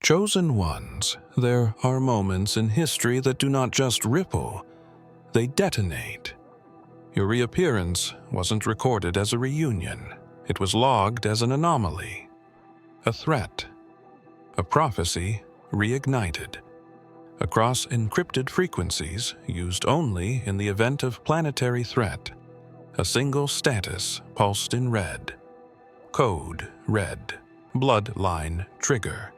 Chosen ones, there are moments in history that do not just ripple, they detonate. Your reappearance wasn't recorded as a reunion. It was logged as an anomaly, a threat, a prophecy reignited. Across encrypted frequencies used only in the event of planetary threat, a single status pulsed in red. Code red. Bloodline trigger.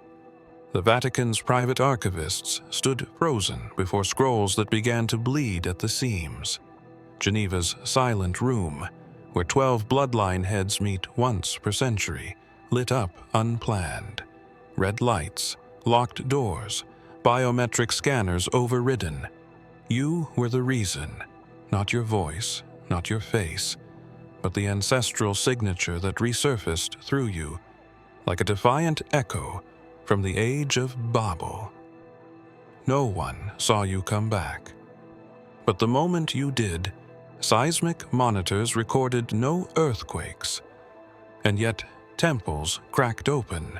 The Vatican's private archivists stood frozen before scrolls that began to bleed at the seams. Geneva's silent room, where 12 bloodline heads meet once per century, lit up unplanned. Red lights, locked doors, biometric scanners overridden. You were the reason, not your voice, not your face, but the ancestral signature that resurfaced through you, like a defiant echo from the age of Babel. No one saw you come back. But the moment you did, seismic monitors recorded no earthquakes, and yet temples cracked open.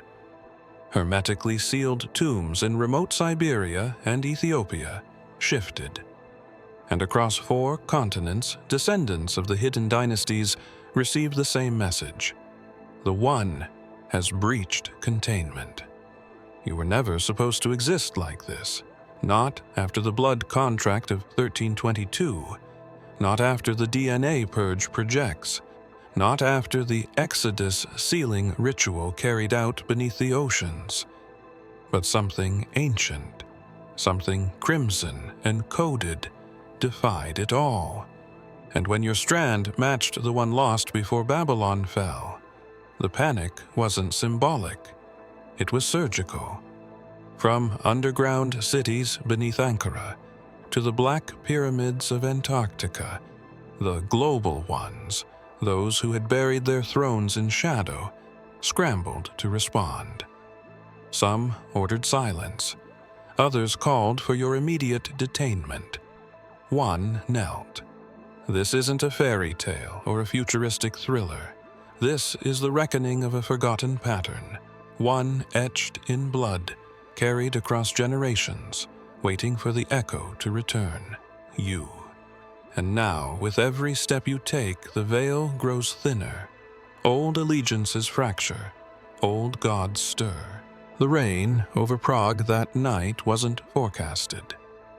Hermetically sealed tombs in remote Siberia and Ethiopia shifted. And across 4 continents, descendants of the hidden dynasties received the same message. The One has breached containment. You were never supposed to exist like this. Not after the blood contract of 1322. Not after the DNA purge projects. Not after the Exodus sealing ritual carried out beneath the oceans. But something ancient, something crimson and coded, defied it all. And when your strand matched the one lost before Babylon fell, the panic wasn't symbolic, it was surgical. From underground cities beneath Ankara to the black pyramids of Antarctica, the global ones, those who had buried their thrones in shadow, scrambled to respond. Some ordered silence, others called for your immediate detainment. One knelt. This isn't a fairy tale or a futuristic thriller. This is the reckoning of a forgotten pattern, one etched in blood, carried across generations, waiting for the echo to return. You. And now, with every step you take, the veil grows thinner. Old allegiances fracture, old gods stir. The rain over Prague that night wasn't forecasted.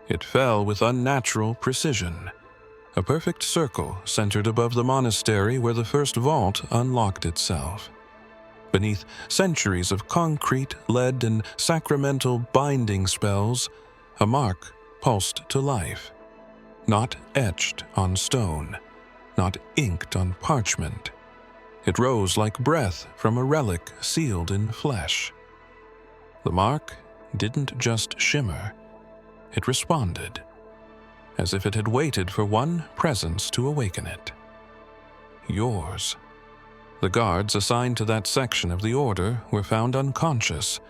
It fell with unnatural precision. A perfect circle centered above the monastery where the first vault unlocked itself. Beneath centuries of concrete, lead, and sacramental binding spells, a mark pulsed to life. Not etched on stone, not inked on parchment. It rose like breath from a relic sealed in flesh. The mark didn't just shimmer, it responded, as if it had waited for one presence to awaken it. Yours. The guards assigned to that section of the order were found unconscious,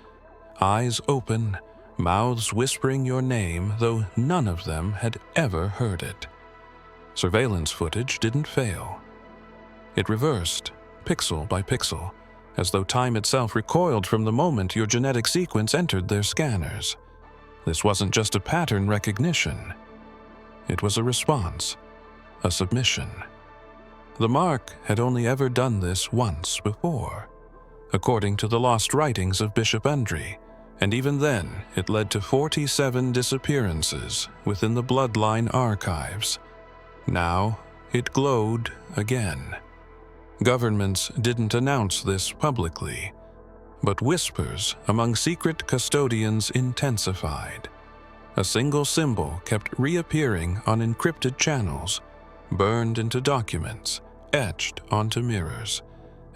eyes open, mouths whispering your name, though none of them had ever heard it. Surveillance footage didn't fail. It reversed, pixel by pixel, as though time itself recoiled from the moment your genetic sequence entered their scanners. This wasn't just a pattern recognition. It was a response, a submission. The mark had only ever done this once before, according to the lost writings of Bishop Andre, and even then it led to 47 disappearances within the bloodline archives. Now it glowed again. Governments didn't announce this publicly, but whispers among secret custodians intensified. A single symbol kept reappearing on encrypted channels, burned into documents, etched onto mirrors,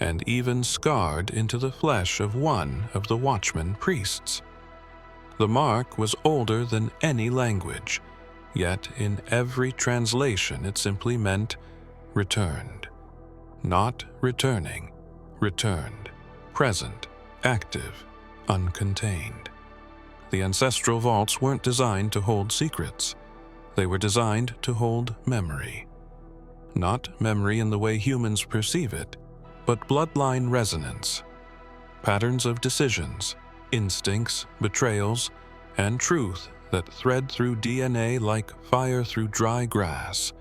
and even scarred into the flesh of one of the Watchman priests. The mark was older than any language, yet in every translation it simply meant returned. Not returning, returned, present, active, uncontained. The ancestral vaults weren't designed to hold secrets. They were designed to hold memory. Not memory in the way humans perceive it, but bloodline resonance. Patterns of decisions, instincts, betrayals, and truth that thread through DNA like fire through dry grass.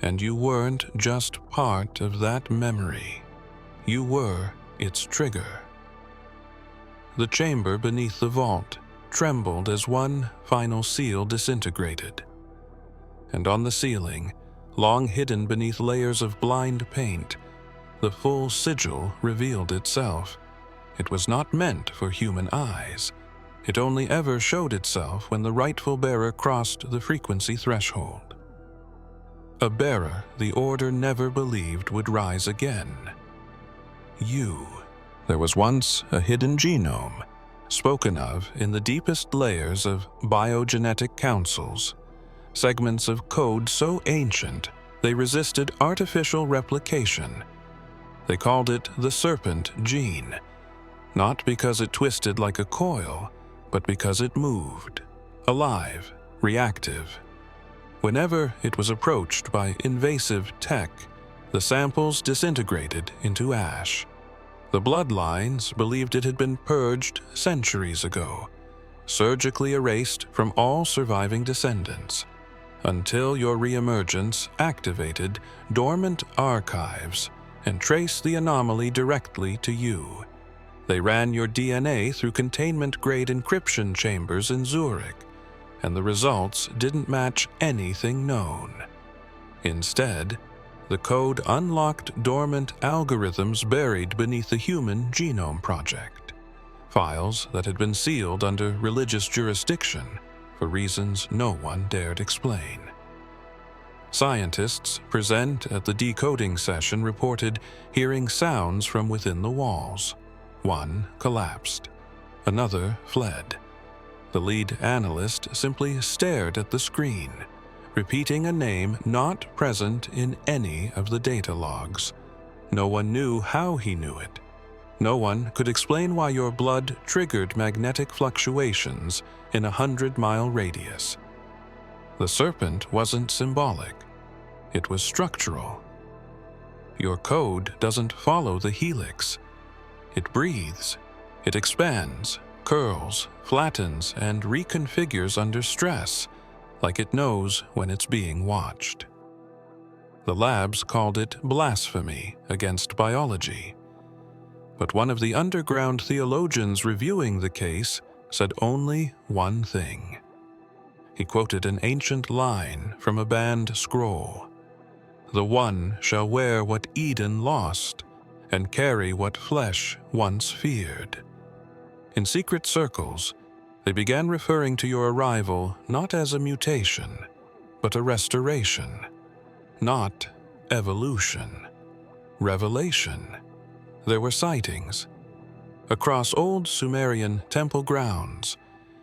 And you weren't just part of that memory. You were its trigger. The chamber beneath the vault trembled as one final seal disintegrated. And on the ceiling, long hidden beneath layers of blind paint, the full sigil revealed itself. It was not meant for human eyes. It only ever showed itself when the rightful bearer crossed the frequency threshold. A bearer the Order never believed would rise again. You. There was once a hidden genome, spoken of in the deepest layers of biogenetic councils, segments of code so ancient they resisted artificial replication. They called it the serpent gene, not because it twisted like a coil, but because it moved, alive, reactive. Whenever it was approached by invasive tech, the samples disintegrated into ash. The Bloodlines believed it had been purged centuries ago, surgically erased from all surviving descendants, until your reemergence activated dormant archives and traced the anomaly directly to you. They ran your DNA through containment-grade encryption chambers in Zurich, and the results didn't match anything known. Instead, the code unlocked dormant algorithms buried beneath the Human Genome Project, files that had been sealed under religious jurisdiction for reasons no one dared explain. Scientists present at the decoding session reported hearing sounds from within the walls. One collapsed. Another fled. The lead analyst simply stared at the screen, repeating a name not present in any of the data logs. No one knew how he knew it. No one could explain why your blood triggered magnetic fluctuations in a 100-mile radius. The serpent wasn't symbolic. It was structural. Your code doesn't follow the helix. It breathes. It expands, curls, flattens, and reconfigures under stress, like it knows when it's being watched. The labs called it blasphemy against biology. But one of the underground theologians reviewing the case said only one thing. He quoted an ancient line from a banned scroll. "The one shall wear what Eden lost, and carry what flesh once feared." In secret circles, they began referring to your arrival not as a mutation, but a restoration. Not evolution. Revelation. There were sightings. Across old Sumerian temple grounds,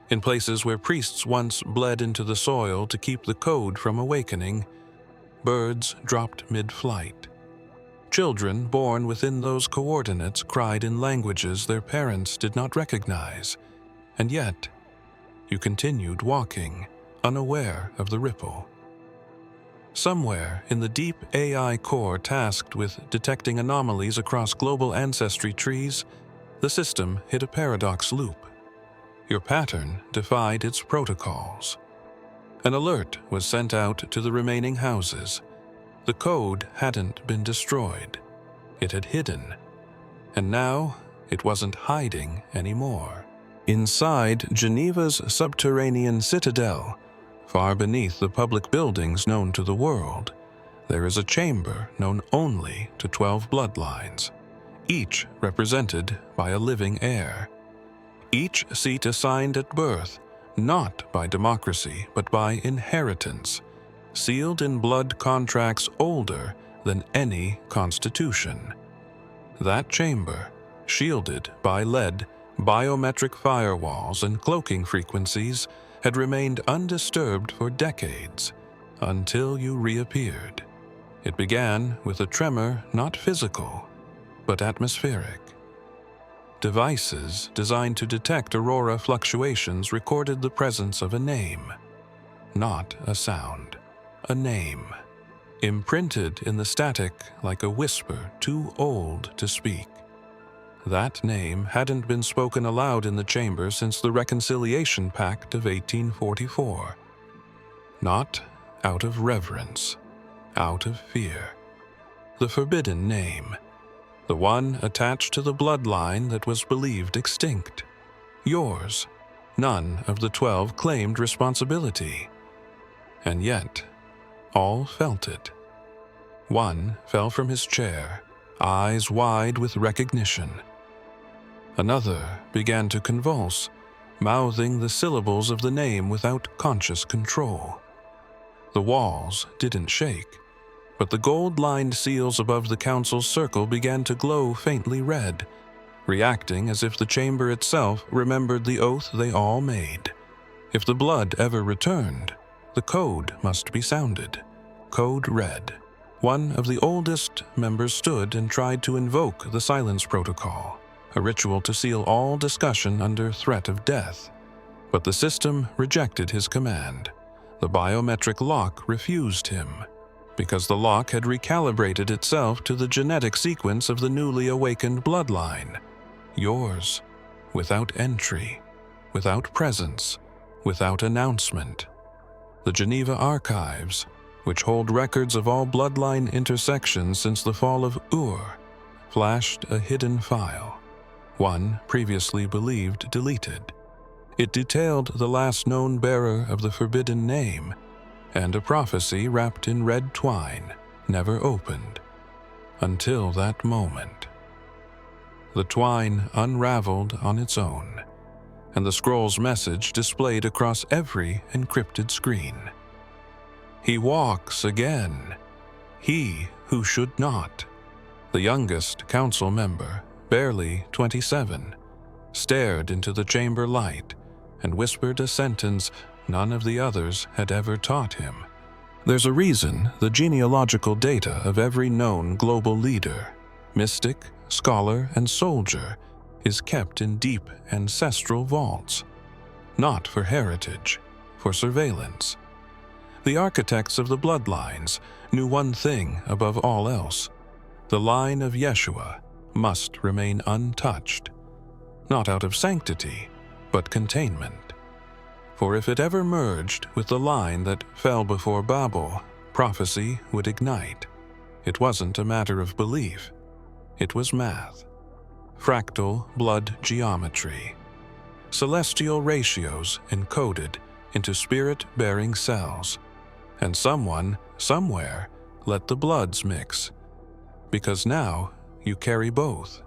in places where priests once bled into the soil to keep the code from awakening, birds dropped mid-flight. Children born within those coordinates cried in languages their parents did not recognize, and yet you continued walking, unaware of the ripple. Somewhere in the deep AI core tasked with detecting anomalies across global ancestry trees, the system hit a paradox loop. Your pattern defied its protocols. An alert was sent out to the remaining houses. The code hadn't been destroyed. It had hidden. And now it wasn't hiding anymore. Inside Geneva's subterranean citadel, far beneath the public buildings known to the world, there is a chamber known only to 12 bloodlines, each represented by a living heir. Each seat assigned at birth, not by democracy but by inheritance, sealed in blood contracts older than any constitution. That chamber, shielded by lead, biometric firewalls and cloaking frequencies, had remained undisturbed for decades, until you reappeared. It began with a tremor not physical, but atmospheric. Devices designed to detect aurora fluctuations recorded the presence of a name, not a sound. A name, imprinted in the static like a whisper too old to speak. That name hadn't been spoken aloud in the chamber since the Reconciliation Pact of 1844. Not out of reverence, out of fear. The forbidden name, the one attached to the bloodline that was believed extinct. Yours. None of the 12 claimed responsibility. And yet, all felt it. One fell from his chair, eyes wide with recognition. Another began to convulse, mouthing the syllables of the name without conscious control. The walls didn't shake, but the gold-lined seals above the council's circle began to glow faintly red, reacting as if the chamber itself remembered the oath they all made. If the blood ever returned, the code must be sounded. Code red. One of the oldest members stood and tried to invoke the silence protocol, a ritual to seal all discussion under threat of death. But the system rejected his command. The biometric lock refused him, because the lock had recalibrated itself to the genetic sequence of the newly awakened bloodline. Yours, without entry, without presence, without announcement. The Geneva archives, which hold records of all bloodline intersections since the fall of Ur, flashed a hidden file, one previously believed deleted. It detailed the last known bearer of the forbidden name, and a prophecy wrapped in red twine, never opened, until that moment. The twine unraveled on its own, and the scroll's message displayed across every encrypted screen. He walks again, he who should not. The youngest council member, barely 27, stared into the chamber light and whispered a sentence none of the others had ever taught him. There's a reason the genealogical data of every known global leader, mystic, scholar, and soldier is kept in deep ancestral vaults. Not for heritage, for surveillance. The architects of the bloodlines knew one thing above all else. The line of Yeshua must remain untouched, not out of sanctity, but containment. For if it ever merged with the line that fell before Babel, prophecy would ignite. It wasn't a matter of belief. It was math. Fractal blood geometry. Celestial ratios encoded into spirit-bearing cells. And someone, somewhere, let the bloods mix. Because now you carry both.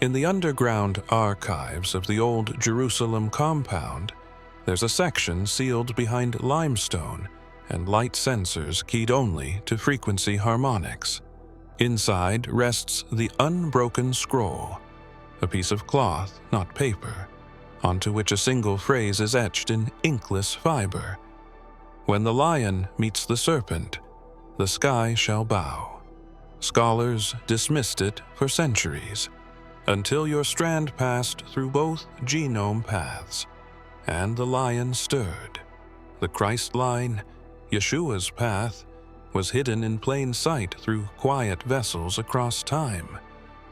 In the underground archives of the old Jerusalem compound, there's a section sealed behind limestone and light sensors keyed only to frequency harmonics. Inside rests the unbroken scroll, a piece of cloth, not paper, onto which a single phrase is etched in inkless fiber. When the lion meets the serpent, the sky shall bow. Scholars dismissed it for centuries, until your strand passed through both genome paths, and the lion stirred. The Christ line, Yeshua's path, was hidden in plain sight through quiet vessels across time.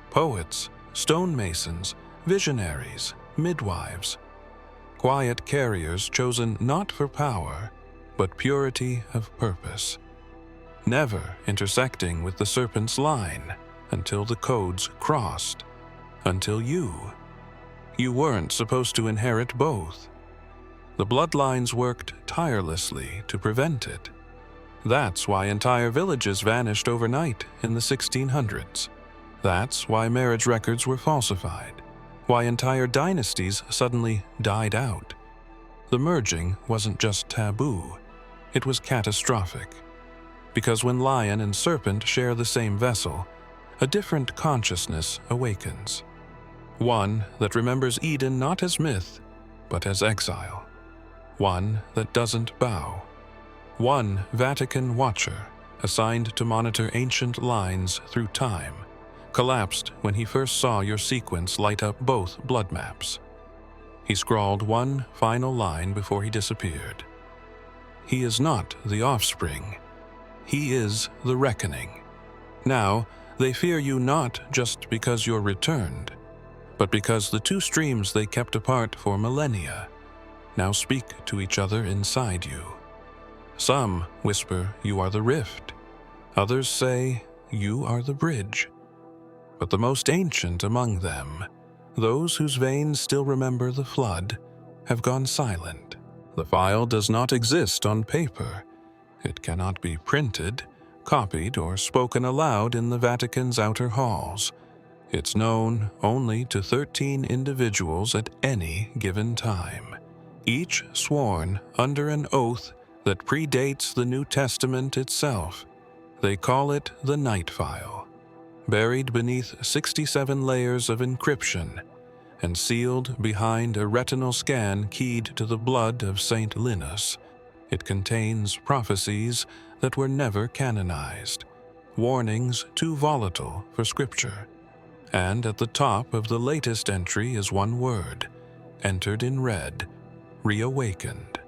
Poets, stonemasons, visionaries, midwives. Quiet carriers chosen not for power, but purity of purpose. Never intersecting with the serpent's line until the codes crossed. Until you. You weren't supposed to inherit both. The bloodlines worked tirelessly to prevent it. That's why entire villages vanished overnight in the 1600s. That's why marriage records were falsified. Why entire dynasties suddenly died out. The merging wasn't just taboo, it was catastrophic. Because when lion and serpent share the same vessel, a different consciousness awakens. One that remembers Eden not as myth, but as exile. One that doesn't bow. One Vatican watcher, assigned to monitor ancient lines through time, collapsed when he first saw your sequence light up both blood maps. He scrawled one final line before he disappeared. He is not the offspring. He is the reckoning. Now, they fear you not just because you're returned. but because the two streams they kept apart for millennia now speak to each other inside you. Some whisper you are the rift, others say you are the bridge. But the most ancient among them, those whose veins still remember the flood, have gone silent. The file does not exist on paper. It cannot be printed, copied, or spoken aloud in the Vatican's outer halls. It's known only to 13 individuals at any given time, each sworn under an oath that predates the New Testament itself. They call it the Night File. Buried beneath 67 layers of encryption and sealed behind a retinal scan keyed to the blood of Saint Linus, it contains prophecies that were never canonized, warnings too volatile for scripture. And at the top of the latest entry is one word, entered in red: reawakened.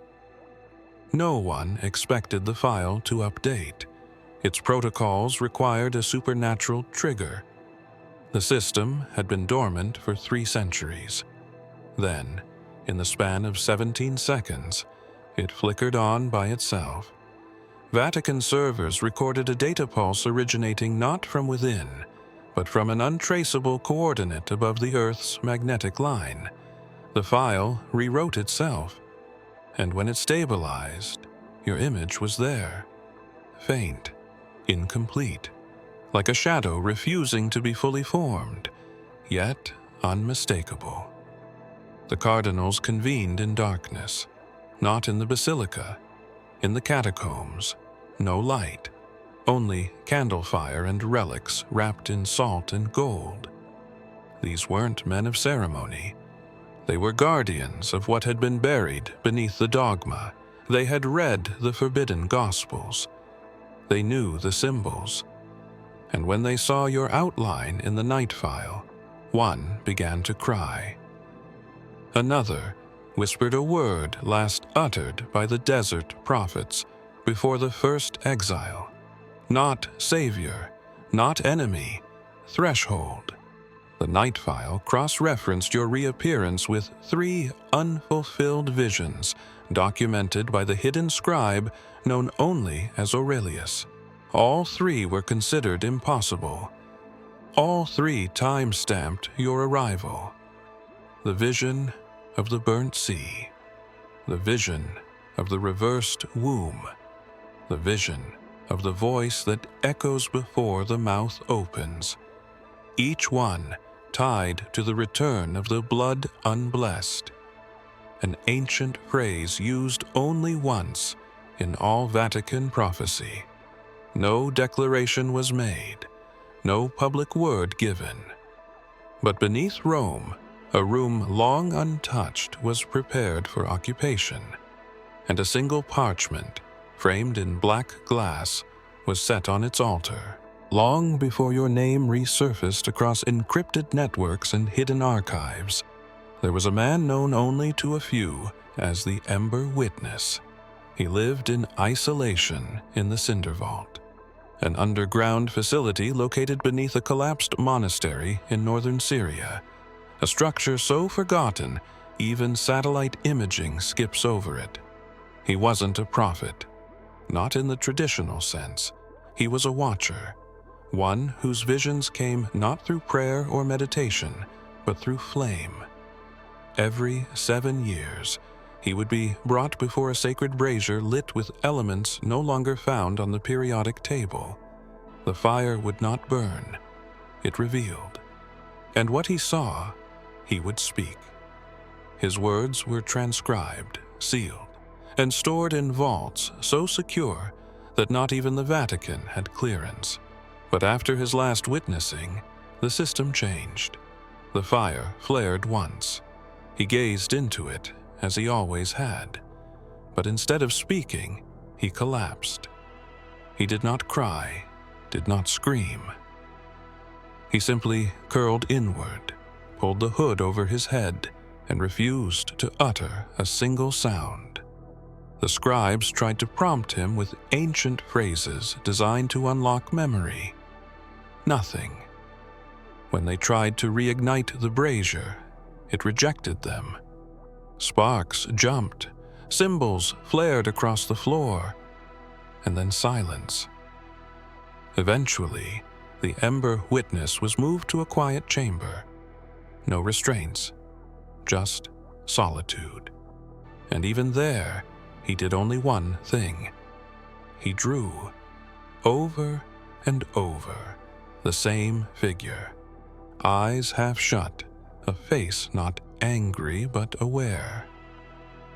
No one expected the file to update. Its protocols required a supernatural trigger. The system had been dormant for 3 centuries. Then, in the span of 17 seconds, it flickered on by itself. Vatican servers recorded a data pulse originating not from within, but from an untraceable coordinate above the Earth's magnetic line. The file rewrote itself, and when it stabilized, your image was there, faint, incomplete, like a shadow refusing to be fully formed, yet unmistakable. The cardinals convened in darkness, not in the basilica, in the catacombs. No light, only candle fire and relics wrapped in salt and gold. These weren't men of ceremony. They were guardians of what had been buried beneath the dogma. They had read the forbidden gospels. They knew the symbols. And when they saw your outline in the night file, one began to cry. Another whispered a word last uttered by the desert prophets before the first exile. Not savior, not enemy, threshold. The night file cross-referenced your reappearance with 3 unfulfilled visions documented by the hidden scribe known only as Aurelius. All 3 were considered impossible. All 3 time-stamped your arrival. The vision of the burnt sea, the vision of the reversed womb, the vision of the voice that echoes before the mouth opens, each one tied to the return of the blood unblessed, an ancient phrase used only once in all Vatican prophecy. No declaration was made, no public word given. But beneath Rome, a room long untouched was prepared for occupation, and a single parchment, framed in black glass, was set on its altar. Long before your name resurfaced across encrypted networks and hidden archives, there was a man known only to a few as the Ember Witness. He lived in isolation in the Cinder Vault, an underground facility located beneath a collapsed monastery in northern Syria, a structure so forgotten even satellite imaging skips over it. He wasn't a prophet, not in the traditional sense. He was a watcher, one whose visions came not through prayer or meditation, but through flame. Every 7 years, he would be brought before a sacred brazier lit with elements no longer found on the periodic table. The fire would not burn, it revealed. And what he saw, he would speak. His words were transcribed, sealed, and stored in vaults so secure that not even the Vatican had clearance. But after his last witnessing, the system changed. The fire flared once. He gazed into it, as he always had. But instead of speaking, he collapsed. He did not cry, did not scream. He simply curled inward, pulled the hood over his head, and refused to utter a single sound. The scribes tried to prompt him with ancient phrases designed to unlock memory. Nothing. When they tried to reignite the brazier, it rejected them. Sparks jumped, symbols flared across the floor, and then silence. Eventually, the ember witness was moved to a quiet chamber. No restraints, just solitude. And even there, he did only one thing. He drew, over and over, the same figure. Eyes half shut, a face not angry but aware.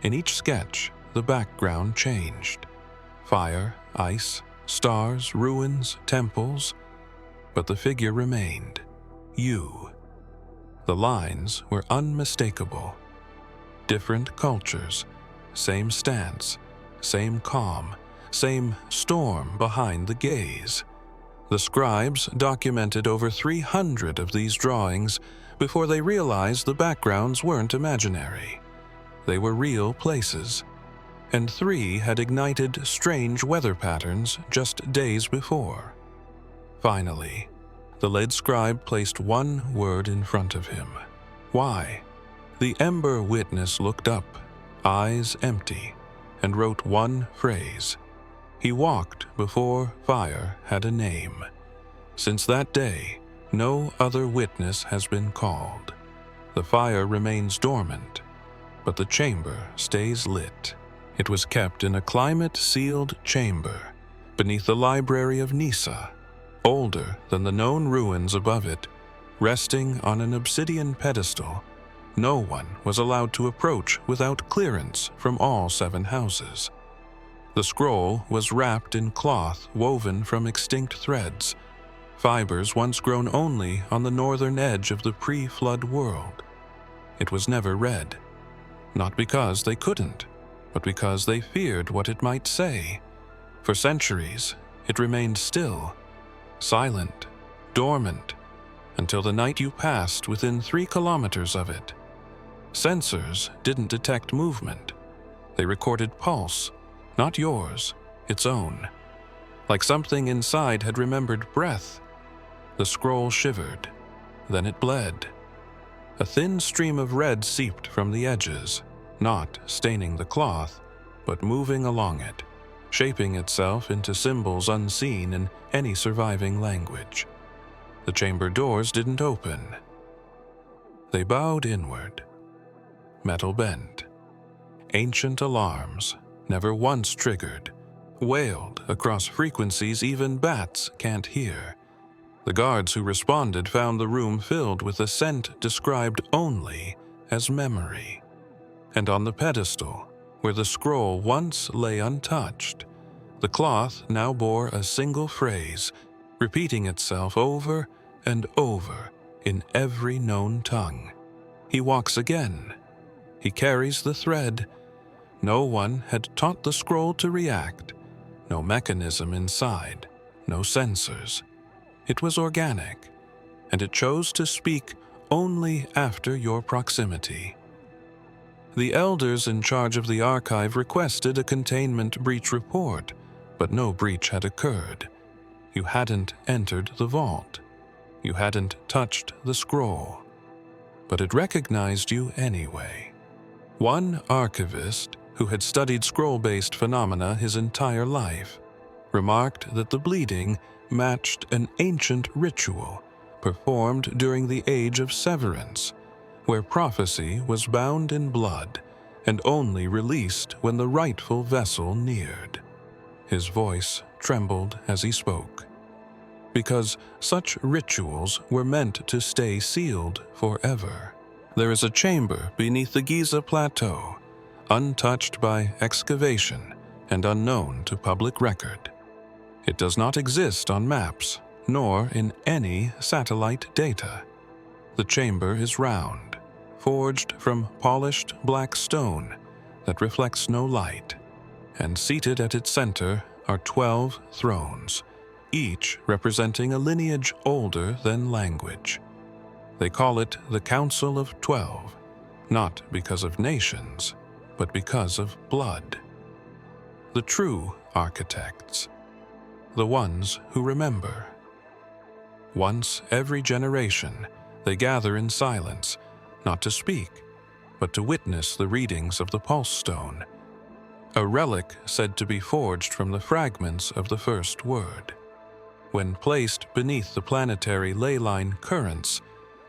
In each sketch, the background changed. Fire, ice, stars, ruins, temples. But the figure remained. You. The lines were unmistakable. Different cultures, same stance, same calm, same storm behind the gaze. The scribes documented over 300 of these drawings before they realized the backgrounds weren't imaginary. They were real places, and 3 had ignited strange weather patterns just days before. Finally, the lead scribe placed one word in front of him. Why? The ember witness looked up, eyes empty, and wrote one phrase. He walked before fire had a name. Since that day, no other witness has been called. The fire remains dormant, but the chamber stays lit. It was kept in a climate-sealed chamber beneath the library of Nisa, older than the known ruins above it. Resting on an obsidian pedestal, no one was allowed to approach without clearance from all 7 houses. The scroll was wrapped in cloth woven from extinct threads, fibers once grown only on the northern edge of the pre-flood world. It was never read, not because they couldn't, but because they feared what it might say. For centuries, it remained still, silent, dormant, until the night you passed within 3 kilometers of it. Sensors didn't detect movement. They recorded pulse, not yours, its own. Like something inside had remembered breath. The scroll shivered, then it bled. A thin stream of red seeped from the edges, not staining the cloth, but moving along it, shaping itself into symbols unseen in any surviving language. The chamber doors didn't open. They bowed inward. Metal bent. Ancient alarms, never once triggered, wailed across frequencies even bats can't hear. The guards who responded found the room filled with a scent described only as memory. And on the pedestal, where the scroll once lay untouched, the cloth now bore a single phrase, repeating itself over and over in every known tongue. He walks again. He carries the thread. No one had taught the scroll to react. No mechanism inside, no sensors. It was organic, and it chose to speak only after your proximity. The elders in charge of the archive requested a containment breach report, but no breach had occurred. You hadn't entered the vault. You hadn't touched the scroll. But it recognized you anyway. One archivist, who had studied scroll-based phenomena his entire life, remarked that the bleeding matched an ancient ritual performed during the Age of Severance, where prophecy was bound in blood and only released when the rightful vessel neared. His voice trembled as he spoke, because such rituals were meant to stay sealed forever. There is a chamber beneath the Giza Plateau, untouched by excavation and unknown to public record. It does not exist on maps, nor in any satellite data. The chamber is round, forged from polished black stone that reflects no light, and seated at its center are 12 thrones, each representing a lineage older than language. They call it the Council of 12, not because of nations, but because of blood. The true architects, the ones who remember. Once every generation, they gather in silence, not to speak, but to witness the readings of the pulse stone, a relic said to be forged from the fragments of the first word. When placed beneath the planetary ley line currents,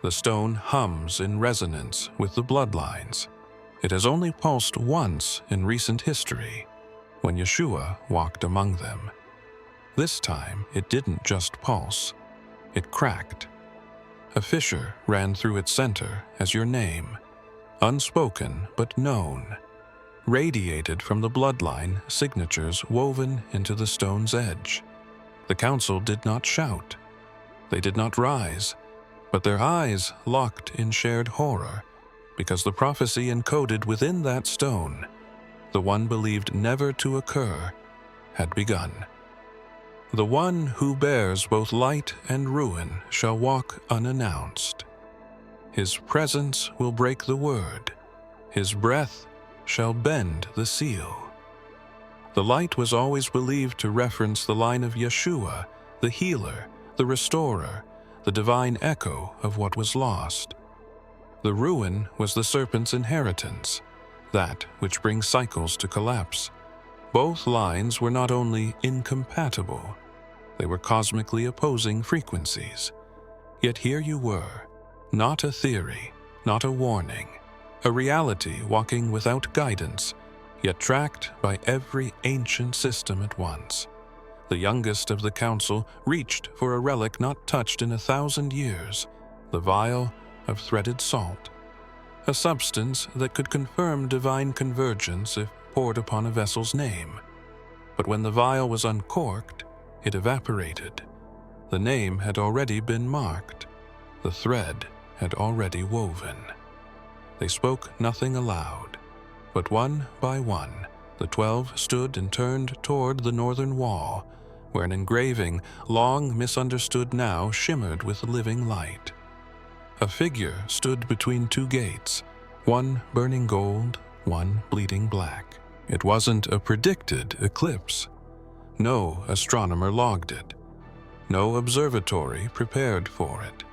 the stone hums in resonance with the bloodlines. It has only pulsed once in recent history, when Yeshua walked among them. This time, it didn't just pulse, it cracked. A fissure ran through its center as your name, unspoken but known, radiated from the bloodline signatures woven into the stone's edge. The council did not shout. They did not rise, but their eyes locked in shared horror, because the prophecy encoded within that stone, the one believed never to occur, had begun. The one who bears both light and ruin shall walk unannounced. His presence will break the word. His breath shall bend the seal. The light was always believed to reference the line of Yeshua, the healer, the restorer, the divine echo of what was lost. The ruin was the serpent's inheritance, that which brings cycles to collapse. Both lines were not only incompatible, they were cosmically opposing frequencies. Yet here you were, not a theory, not a warning, a reality walking without guidance, yet tracked by every ancient system at once. The youngest of the council reached for a relic not touched in 1,000 years, the vial of threaded salt, a substance that could confirm divine convergence if poured upon a vessel's name. But when the vial was uncorked, it evaporated. The name had already been marked. The thread had already woven. They spoke nothing aloud, but one by one, the 12 stood and turned toward the northern wall, where an engraving, long misunderstood now, shimmered with living light. A figure stood between two gates, one burning gold, one bleeding black. It wasn't a predicted eclipse. No astronomer logged it. No observatory prepared for it.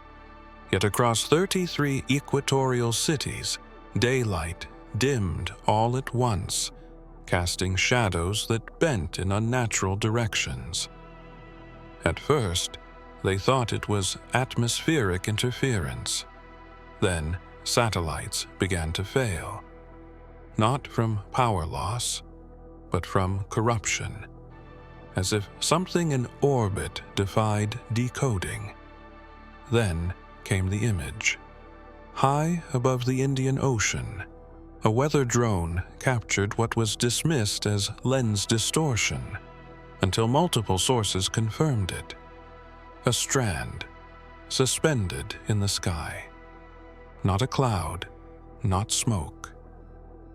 Yet across 33 equatorial cities, daylight dimmed all at once, casting shadows that bent in unnatural directions. At first, they thought it was atmospheric interference. Then, satellites began to fail. Not from power loss, but from corruption, as if something in orbit defied decoding. Then came the image. High above the Indian Ocean, a weather drone captured what was dismissed as lens distortion, until multiple sources confirmed it. A strand, suspended in the sky. Not a cloud, not smoke.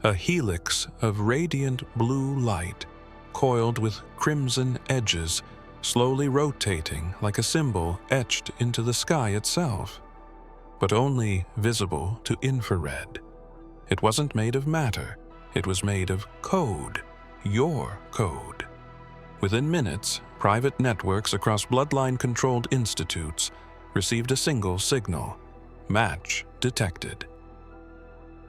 A helix of radiant blue light, coiled with crimson edges, slowly rotating like a symbol etched into the sky itself, but only visible to infrared. It wasn't made of matter, it was made of code, your code. Within minutes, private networks across bloodline-controlled institutes received a single signal: match detected.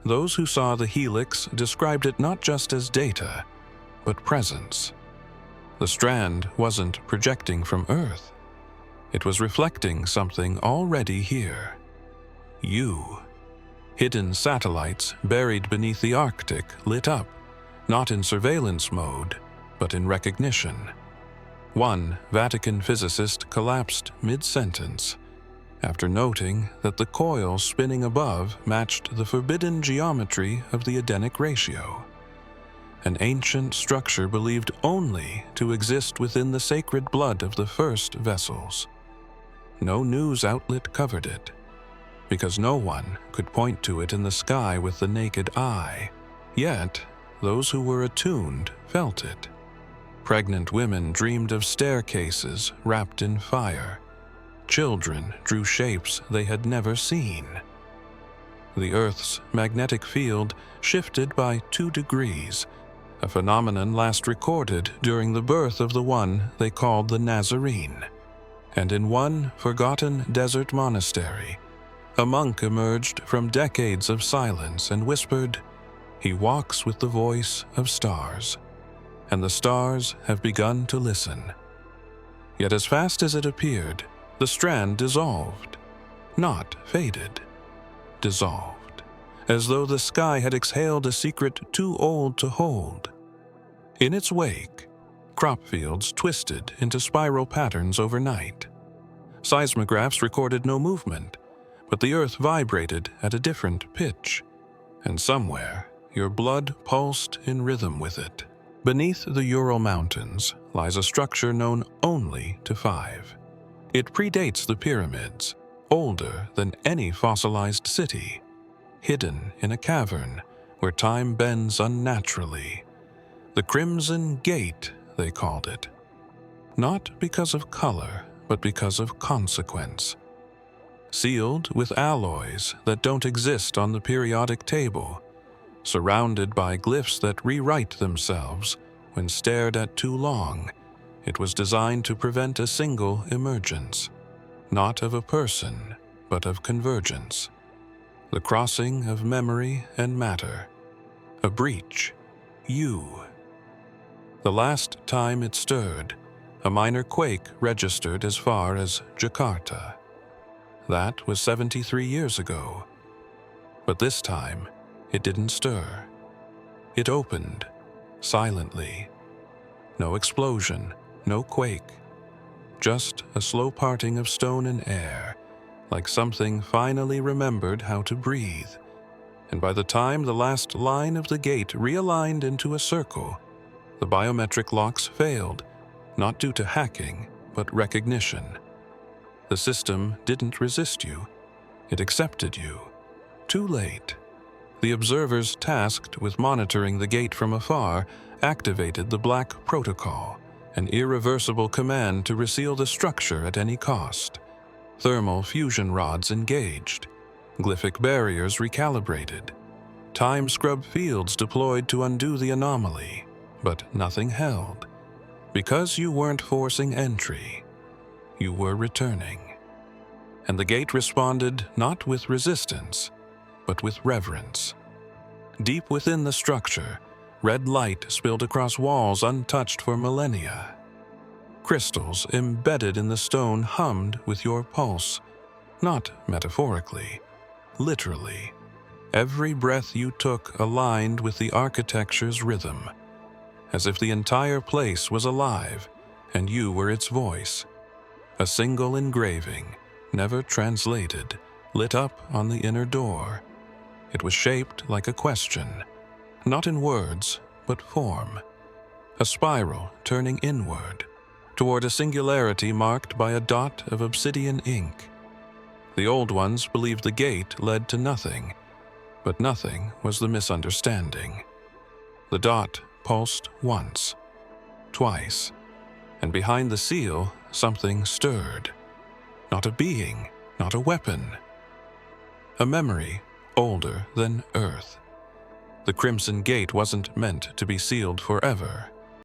Those who saw the helix described it not just as data, but presence. The strand wasn't projecting from Earth. It was reflecting something already here. You. Hidden satellites buried beneath the Arctic lit up, not in surveillance mode, but in recognition. One Vatican physicist collapsed mid-sentence after noting that the coil spinning above matched the forbidden geometry of the Edenic ratio, an ancient structure believed only to exist within the sacred blood of the first vessels. No news outlet covered it, because no one could point to it in the sky with the naked eye. Yet, those who were attuned felt it. Pregnant women dreamed of staircases wrapped in fire. Children drew shapes they had never seen. The Earth's magnetic field shifted by 2 degrees, a phenomenon last recorded during the birth of the one they called the Nazarene. And in one forgotten desert monastery, a monk emerged from decades of silence and whispered, "He walks with the voice of stars, and the stars have begun to listen." Yet as fast as it appeared, the strand dissolved, not faded, dissolved, as though the sky had exhaled a secret too old to hold. In its wake, crop fields twisted into spiral patterns overnight. Seismographs recorded no movement, but the earth vibrated at a different pitch, and somewhere your blood pulsed in rhythm with it. Beneath the Ural Mountains lies a structure known only to five. It predates the pyramids, older than any fossilized city, hidden in a cavern where time bends unnaturally. The Crimson Gate, they called it. Not because of color, but because of consequence. Sealed with alloys that don't exist on the periodic table, surrounded by glyphs that rewrite themselves when stared at too long, it was designed to prevent a single emergence, not of a person, but of convergence. The crossing of memory and matter. A breach. You. The last time it stirred, a minor quake registered as far as Jakarta. That was 73 years ago. But this time, it didn't stir. It opened, silently. No explosion, no quake. Just a slow parting of stone and air, like something finally remembered how to breathe. And by the time the last line of the gate realigned into a circle, the biometric locks failed, not due to hacking, but recognition. The system didn't resist you. It accepted you. Too late. The observers tasked with monitoring the gate from afar activated the Black Protocol, an irreversible command to reseal the structure at any cost. Thermal fusion rods engaged, glyphic barriers recalibrated, time scrub fields deployed to undo the anomaly, but nothing held. Because you weren't forcing entry, you were returning. And the gate responded not with resistance, but with reverence. Deep within the structure, red light spilled across walls untouched for millennia. Crystals embedded in the stone hummed with your pulse, not metaphorically, literally. Every breath you took aligned with the architecture's rhythm, as if the entire place was alive and you were its voice. A single engraving, never translated, lit up on the inner door. It was shaped like a question, not in words, but form. A spiral turning inward, toward a singularity marked by a dot of obsidian ink. The old ones believed the gate led to nothing, but nothing was the misunderstanding. The dot pulsed once, twice, and behind the seal, something stirred. Not a being, not a weapon. A memory older than Earth. The Crimson Gate wasn't meant to be sealed forever.